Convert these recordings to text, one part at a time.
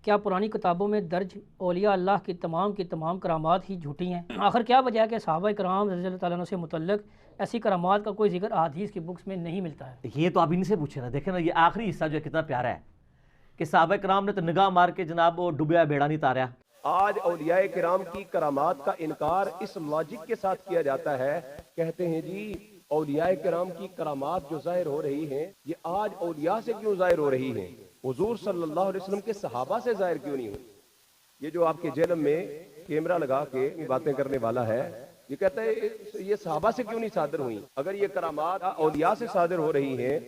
क्या पुरानी किताबों में दर्ज औलिया अल्लाह की तमाम करामात ही झूठी हैं? आखिर क्या वजह है कि सहाबा किराम रज़ी अल्लाह तआला अन्हुम से मुतल्लिक़ ऐसी करामात का कोई जिक्र अहादीस की बुक्स में नहीं मिलता है? ये तो आप इनसे पूछे ना, देखे ना ये आखिरी हिस्सा जो है कितना प्यारा है कि सहाबा किराम ने तो निगाह मार के जनाब वो डूबया बेड़ा नहीं तारा। आज औलियाए किराम की करामात का इनकार इस लॉजिक के साथ किया जाता है, कहते हैं जी औलियाए किराम की करामात जो जाहिर हो रही हैं ये आज औलिया से क्यों जाहिर हो रही हैं, हुजूर सल्लल्लाहु अलैहि वसल्लम के सहाबा से जाहिर क्यों नहीं हुई? ये जो आपके जेल में कैमरा लगा के बातें करने वाला है ये कहता है ये सहाबा से क्यों नहीं सादर हुई? अगर ये करामात औलिया से सादर हो रही हैं,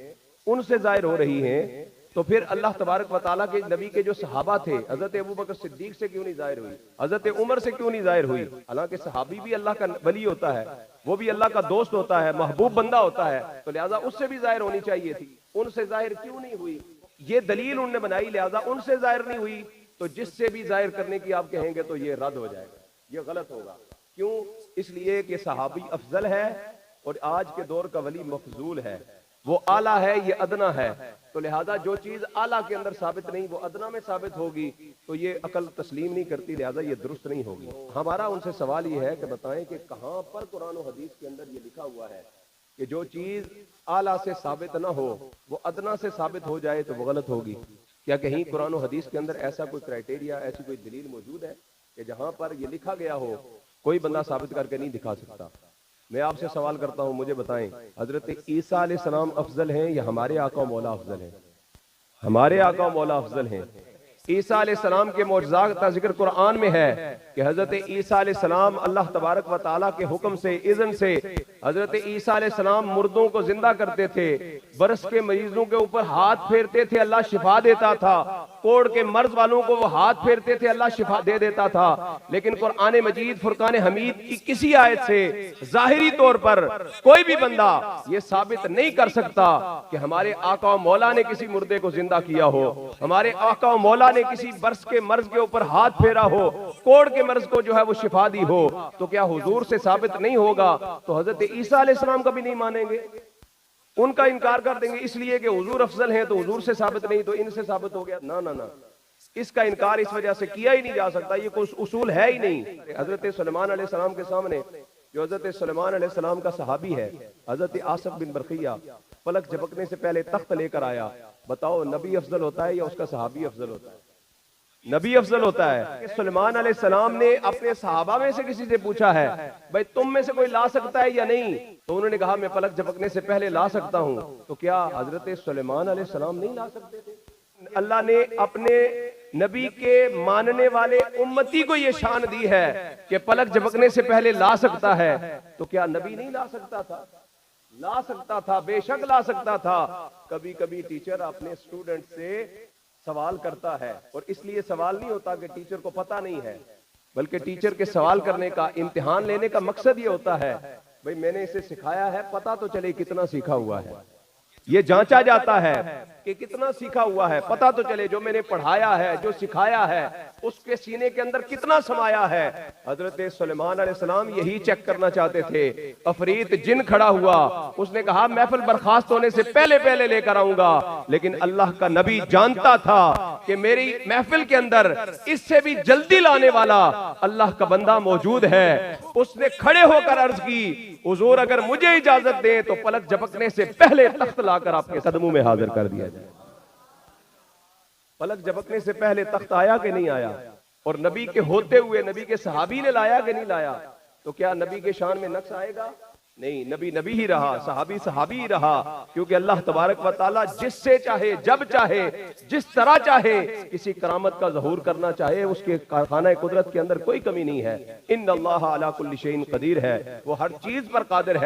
उनसे जाहिर हो रही हैं, तो फिर अल्लाह तबारक व तआला के नबी के जो सहाबा थे हजरत अबू बकर सिद्दीक से क्यों नहीं जाहिर हुई, हजरत उमर से क्यों नहीं जाहिर हुई? हालांकि सहाबी भी अल्लाह का वली होता है, वो भी अल्लाह का दोस्त होता है, महबूब बंदा होता है, तो लिहाजा उससे भी जाहिर होनी चाहिए थी, उनसे जाहिर क्यों नहीं हुई? ये दलील उन्होंने बनाई, लिहाजा उनसे जाहिर नहीं हुई, तो जिससे भी जाहिर करने की आप कहेंगे तो ये रद्द हो जाएगा, ये गलत होगा। क्यों? इसलिए कि सहाबी अफजल है और आज के दौर का वली मफजूल है, वो आला है ये अदना है, तो लिहाजा जो चीज आला के अंदर साबित नहीं वो अदना में साबित होगी तो ये अकल तस्लीम नहीं करती, लिहाजा ये दुरुस्त नहीं होगी। हमारा उनसे सवाल ये है कि बताएं कि कहां पर कुरान और हदीस के अंदर ये लिखा हुआ है कि जो चीज आला से साबित ना हो वो अदना से साबित हो जाए तो वो गलत होगी? क्या कहीं कुरान और हदीस के अंदर ऐसा कोई क्राइटेरिया, ऐसी कोई दलील मौजूद है कि जहां पर ये लिखा गया हो कोई बंदा साबित करके नहीं दिखा सकता? मैं आपसे सवाल करता हूं, मुझे बताएं हजरत ईसा अलैहिस्सलाम अफजल हैं या हमारे आका मौला अफजल हैं? हमारे आका मौला अफजल हैं। ईसा अलैहिस्सलाम के मौजज़ात का जिक्र कुरान में है कि हजरत ईसा अलैहिस्सलाम अल्लाह तबारक व तआला के हुक्म से, इज़्न से हजरत ईसा अलैहिस्सलाम मुर्दों को जिंदा करते थे, बरस के मरीजों के ऊपर हाथ फेरते थे, अल्लाह शिफा देता था, कोड़ के मर्ज वालों को वो हाथ फेरते थे, अल्लाह शिफा दे देता था। लेकिन कुरान मजीद फुरकान हमीद की किसी आयत से जाहिरी तौर पर कोई भी बंदा ये साबित नहीं कर सकता कि हमारे आका मौला ने किसी मुर्दे को जिंदा किया हो, हमारे आका मौला ने किसी बरस के मर्ज के ऊपर हाथ फेरा हो, कोड़ के मर्ज को जो है वो शिफा दी हो, तो क्या हुजूर से साबित नहीं होगा? तो हजरत ईसा अलैहिस्सलाम का भी नहीं मानेंगे, उनका इनकार कर देंगे इसलिए कि हुजूर अफजल हैं तो हुजूर से साबित नहीं तो इनसे साबित हो गया? ना ना ना, इसका इनकार इस वजह से किया ही नहीं जा सकता, ये कोई उसूल है ही नहीं। हजरत सुलेमान अलैहिस्सलाम के सामने जो हजरत सुलेमान अलैहिस्सलाम का सहाबी है हजरत आसिफ बिन बरखिया, पलक झपकने से पहले तख्त लेकर आया, बताओ नबी अफजल होता है या उसका सहाबी अफजल होता है? नबी अफजल होता है। सुलेमान अलैहिस्सलाम ने अपने सहाबा में से किसी से पूछा है भाई तुम में से कोई ला सकता है या नहीं, तो उन्होंने कहा मैं पलक झपकने से पहले ला सकता हूं। तो क्या हजरत सुलेमान अलैहिस्सलाम नहीं ला सकते थे? अल्लाह ने अपने नबी के मानने वाले उम्मती को ये शान दी है कि पलक झपकने से पहले ला सकता है, तो क्या नबी नहीं ला सकता था? ला सकता था, बेशक ला सकता था। कभी कभी टीचर अपने स्टूडेंट से सवाल करता है और इसलिए सवाल नहीं होता कि टीचर को पता नहीं है, बल्कि टीचर के सवाल करने का, इम्तिहान लेने का मकसद ये होता है भाई मैंने इसे सिखाया है, पता तो चले कितना सीखा हुआ है, ये जांचा जाता है कि कितना सीखा हुआ है, पता तो चले जो मैंने पढ़ाया है, जो सिखाया है उसके सीने के अंदर कितना समाया है। हजरत सुलेमान अलैहिस्सलाम यही चेक करना चाहते थे। अफरीत जिन खड़ा हुआ, उसने कहा महफिल बर्खास्त होने से पहले पहले लेकर आऊंगा, लेकिन अल्लाह का नबी जानता था कि मेरी महफिल के अंदर इससे भी जल्दी लाने वाला अल्लाह का बंदा मौजूद है। उसने खड़े होकर अर्ज की हुजूर अगर मुझे इजाजत दें तो पलक झपकने से पहले तख्त लाकर आपके कदमों में हाजिर कर दिया जाए। पलक झपकने से पहले तख्त आया कि नहीं आया? और नबी के होते हुए नबी के सहाबी ने लाया कि नहीं लाया? तो क्या नबी के शान में नक्स आएगा? नहीं, नबी नबी ही रहा, सहाबी सहाबी ही रहा, क्योंकि अल्लाह तबारक व तआला जिससे चाहे, जब चाहे, जिस तरह चाहे किसी करामत का ज़हूर करना चाहे, उसके कारखाना कुदरत के अंदर कोई कमी नहीं है। इन्नल्लाह अला कुल्लि शैइन कदीर है, वो हर चीज पर कादिर है।